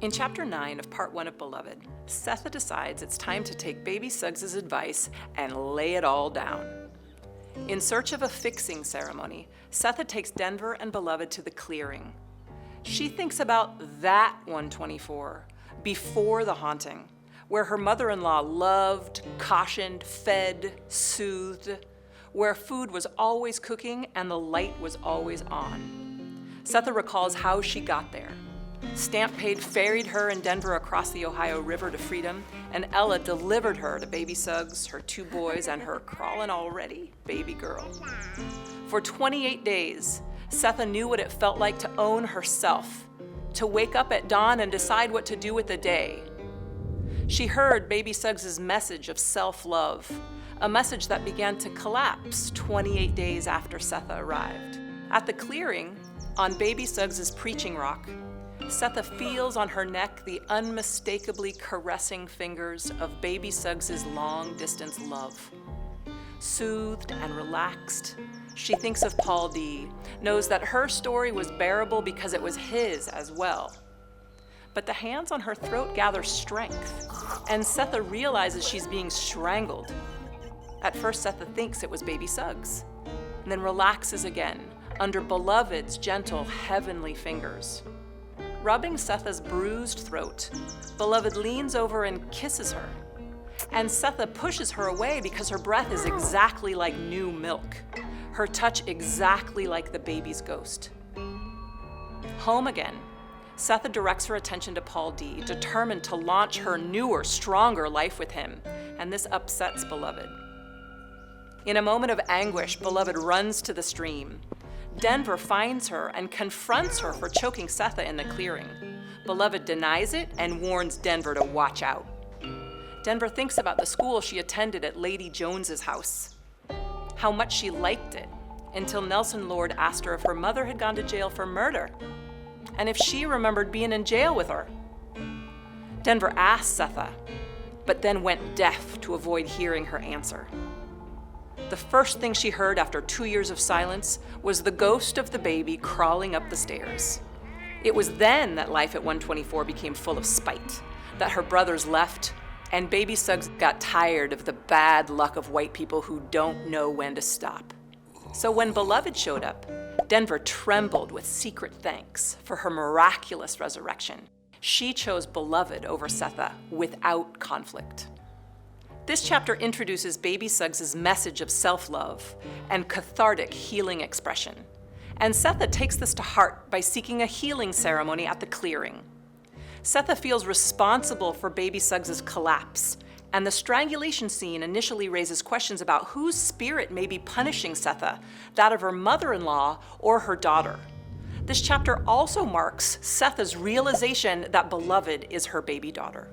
In Chapter 9 of Part 1 of Beloved, Sethe decides it's time to take Baby Suggs' advice and lay it all down. In search of a fixing ceremony, Sethe takes Denver and Beloved to the clearing. She thinks about that 124, before the haunting, where her mother-in-law loved, cautioned, fed, soothed, where food was always cooking and the light was always on. Sethe recalls how she got there. Stamp-Paid ferried her and Denver across the Ohio River to freedom, and Ella delivered her to Baby Suggs, her 2 boys, and her crawling already baby girl. For 28 days, Sethe knew what it felt like to own herself, to wake up at dawn and decide what to do with the day. She heard Baby Suggs' message of self-love, a message that began to collapse 28 days after Sethe arrived. At the clearing, on Baby Suggs' preaching rock, Sethe feels on her neck the unmistakably caressing fingers of Baby Suggs' long-distance love. Soothed and relaxed, she thinks of Paul D., knows that her story was bearable because it was his as well. But the hands on her throat gather strength, and Sethe realizes she's being strangled. At first, Sethe thinks it was Baby Suggs, and then relaxes again under Beloved's gentle, heavenly fingers. Rubbing Sethe's bruised throat, Beloved leans over and kisses her. And Sethe pushes her away because her breath is exactly like new milk, her touch exactly like the baby's ghost. Home again, Sethe directs her attention to Paul D., determined to launch her newer, stronger life with him, and this upsets Beloved. In a moment of anguish, Beloved runs to the stream. Denver finds her and confronts her for choking Sethe in the clearing. Beloved denies it and warns Denver to watch out. Denver thinks about the school she attended at Lady Jones's house, how much she liked it, until Nelson Lord asked her if her mother had gone to jail for murder, and if she remembered being in jail with her. Denver asked Sethe, but then went deaf to avoid hearing her answer. The first thing she heard after 2 years of silence was the ghost of the baby crawling up the stairs. It was then that life at 124 became full of spite, that her brothers left, and Baby Suggs got tired of the bad luck of white people who don't know when to stop. So when Beloved showed up, Denver trembled with secret thanks for her miraculous resurrection. She chose Beloved over Sethe without conflict. This chapter introduces Baby Suggs' message of self-love and cathartic healing expression. And Sethe takes this to heart by seeking a healing ceremony at the clearing. Sethe feels responsible for Baby Suggs' collapse, and the strangulation scene initially raises questions about whose spirit may be punishing Sethe, that of her mother-in-law or her daughter. This chapter also marks Sethe's realization that Beloved is her baby daughter.